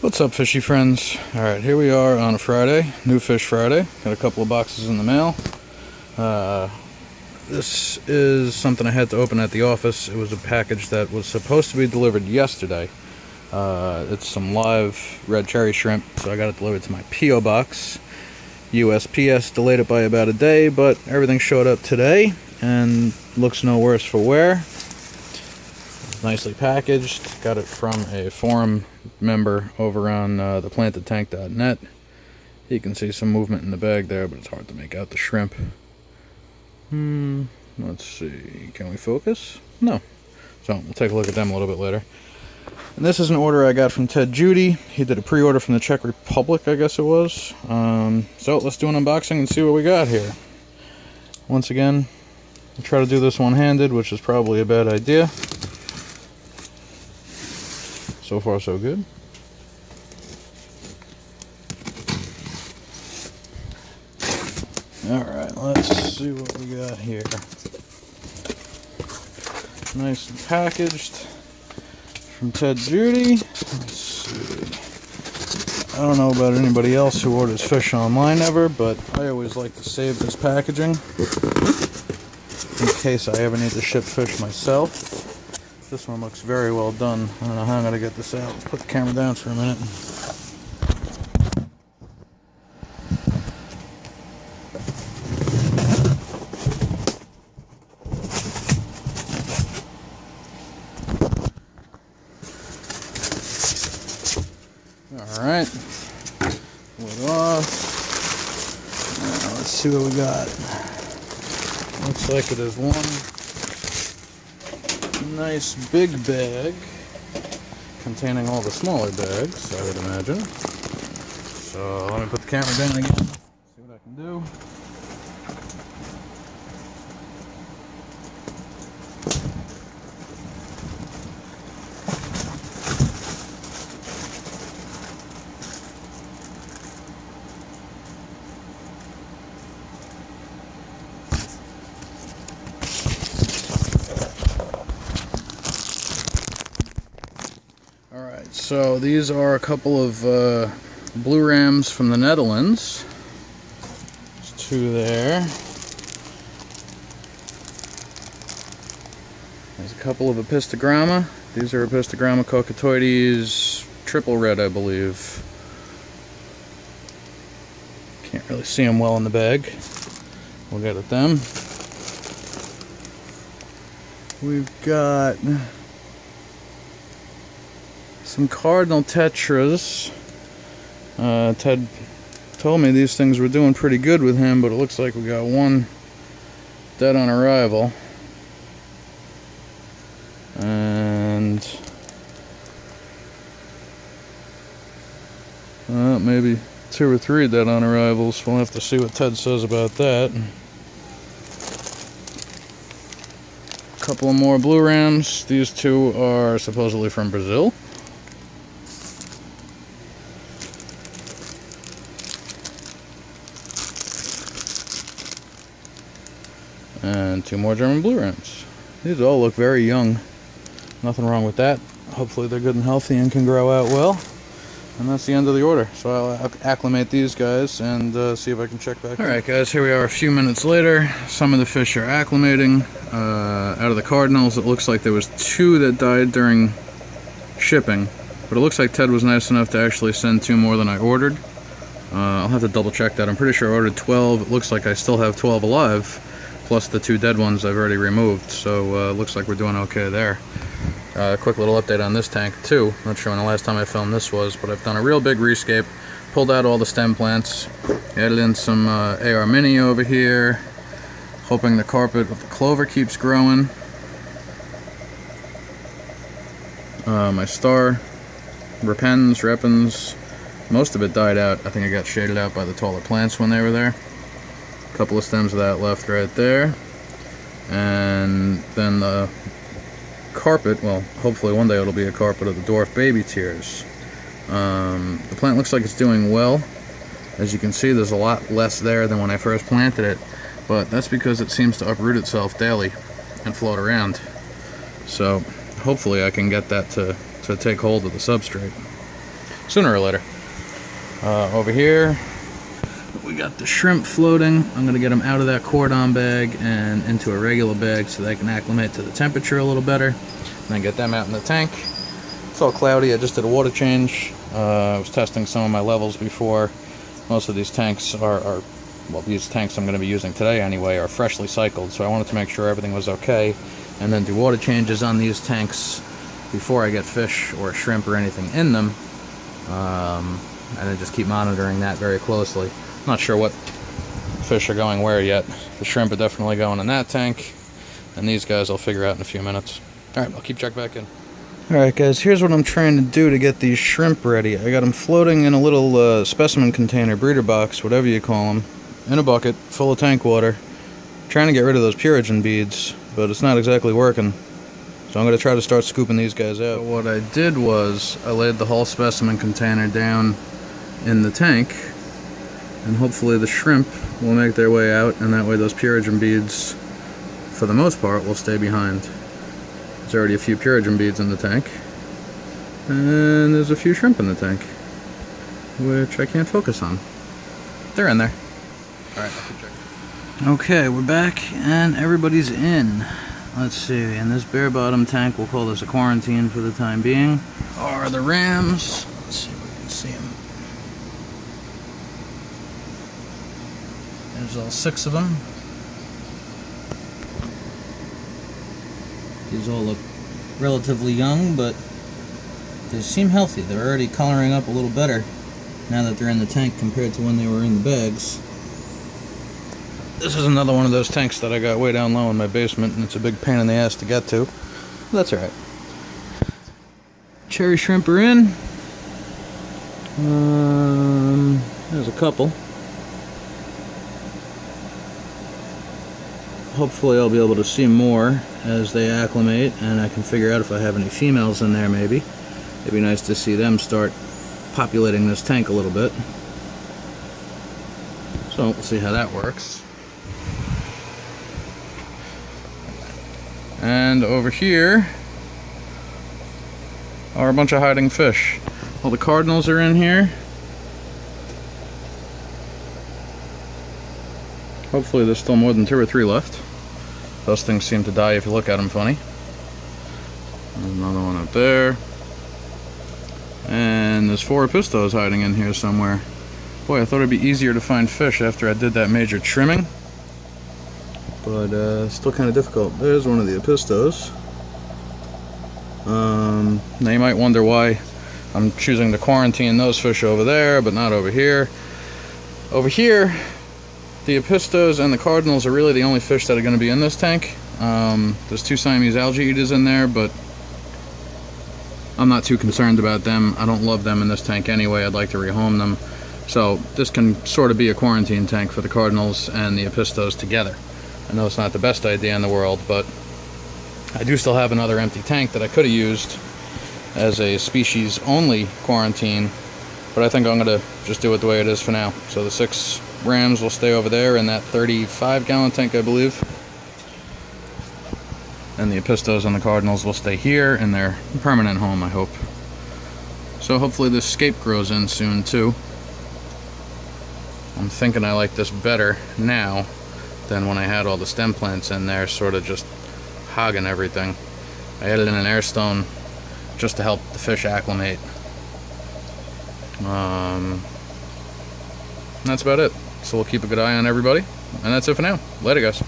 What's up, fishy friends? Alright, here we are on a Friday, New Fish Friday. Got a couple of boxes in the mail. This is something I had to open at the office. It was a package that was supposed to be delivered yesterday. It's some live red cherry shrimp, so I got it delivered to my P.O. box. USPS delayed it by about a day, but everything showed up today and looks no worse for wear. Nicely packaged. Got it from a forum member over on theplantedtank.net. You can see some movement in the bag there, but it's hard to make out the shrimp. Let's see. Can we focus? No. So we'll take a look at them a little bit later. And this is an order I got from Ted Judy. He did a pre-order from the Czech Republic, I guess it was. So let's do an unboxing and see what we got here. Once again, I'll try to do this one-handed, which is probably a bad idea. So far, so good. Alright, let's see what we got here. Nice and packaged from Ted Judy. Let's see. I don't know about anybody else who orders fish online ever, but I always like to save this packaging in case I ever need to ship fish myself. This one looks very well done. I don't know how I'm going to get this out. Let's put the camera down for a minute. Alright. Lid off. Now let's see what we got. Looks like it is one nice big bag containing all the smaller bags, I would imagine. So let me put the camera down again, see what I can do. Alright, so these are a couple of blue rams from the Netherlands. There's two there. There's a couple of Apistogramma. These are Apistogramma coquetoides, triple red, I believe. Can't really see them well in the bag. We'll get at them. We've got some Cardinal tetras. Ted told me these things were doing pretty good with him, but it looks like we got one dead on arrival. And maybe two or three dead on arrivals. We'll have to see what Ted says about that. A couple of more blue rams. These two are supposedly from Brazil. And two more German blue rams. These all look very young. Nothing wrong with that. Hopefully they're good and healthy and can grow out well. And that's the end of the order. So I'll acclimate these guys and see if I can check back. Alright guys, here we are a few minutes later. Some of the fish are acclimating. Out of the Cardinals, it looks like there was two that died during shipping. But it looks like Ted was nice enough to actually send two more than I ordered. I'll have to double check that. I'm pretty sure I ordered 12. It looks like I still have 12 alive. Plus the two dead ones I've already removed, so looks like we're doing okay there. Quick little update on this tank too. Not sure when the last time I filmed this was, but I've done a real big rescape. Pulled out all the stem plants, added in some AR Mini over here, hoping the carpet of the clover keeps growing. My star, repens, most of it died out. I think it got shaded out by the taller plants when they were there. Couple of stems of that left right there, and then the carpet, well, hopefully one day it'll be a carpet of the dwarf baby tears. The plant looks like it's doing well. As you can see, there's a lot less there than when I first planted it, but that's because it seems to uproot itself daily and float around. So hopefully I can get that to take hold of the substrate. sooner or later. Over here, we got the shrimp floating. I'm going to get them out of that cordon bag and into a regular bag so they can acclimate to the temperature a little better. And then get them out in the tank. It's all cloudy. I just did a water change. I was testing some of my levels before. Most of these tanks are well, these tanks I'm going to be using today anyway are freshly cycled, so I wanted to make sure everything was okay, and then do water changes on these tanks before I get fish or shrimp or anything in them, and then just keep monitoring that very closely. Not sure what fish are going where yet. The shrimp are definitely going in that tank, and these guys I'll figure out in a few minutes. Alright, I'll keep checking back in. Alright guys, here's what I'm trying to do to get these shrimp ready. I got them floating in a little specimen container, breeder box, whatever you call them, in a bucket full of tank water. Trying to get rid of those purigen beads, but it's not exactly working. So I'm going to try to start scooping these guys out. So what I did was I laid the whole specimen container down in the tank, and hopefully the shrimp will make their way out, and that way those purigen beads, for the most part, will stay behind. There's already a few purigen beads in the tank, and there's a few shrimp in the tank, which I can't focus on. They're in there. Alright, I'll keep checking. Okay, we're back, and everybody's in. Let's see, in this bare bottom tank, we'll call this a quarantine for the time being, are the rams. Let's see if we can see them. There's all 6 of them. These all look relatively young, but they seem healthy. They're already coloring up a little better now that they're in the tank compared to when they were in the bags. This is another one of those tanks that I got way down low in my basement, and it's a big pain in the ass to get to. That's alright. Cherry shrimp are in. There's a couple. Hopefully I'll be able to see more as they acclimate, and I can figure out if I have any females in there maybe. It'd be nice to see them start populating this tank a little bit. So we'll see how that works. And over here are a bunch of hiding fish. All the cardinals are in here. Hopefully there's still more than 2 or 3 left. Those things seem to die if you look at them funny. There's another one up there. And there's 4 apistos hiding in here somewhere. Boy, I thought it'd be easier to find fish after I did that major trimming. But still kind of difficult. There's one of the apistos. Now you might wonder why I'm choosing to quarantine those fish over there, but not over here. Over here, the apistos and the cardinals are really the only fish that are going to be in this tank. There's 2 Siamese algae eaters in there, but I'm not too concerned about them. I don't love them in this tank anyway. I'd like to rehome them. So this can sort of be a quarantine tank for the cardinals and the apistos together. I know it's not the best idea in the world, but I do still have another empty tank that I could have used as a species-only quarantine, but I think I'm going to just do it the way it is for now. So the 6 rams will stay over there in that 35-gallon tank, I believe. And the apistos and the cardinals will stay here in their permanent home, I hope. So hopefully this scape grows in soon, too. I'm thinking I like this better now than when I had all the stem plants in there, sort of just hogging everything. I added in an air stone just to help the fish acclimate. That's about it. So we'll keep a good eye on everybody, and that's it for now. Later, guys.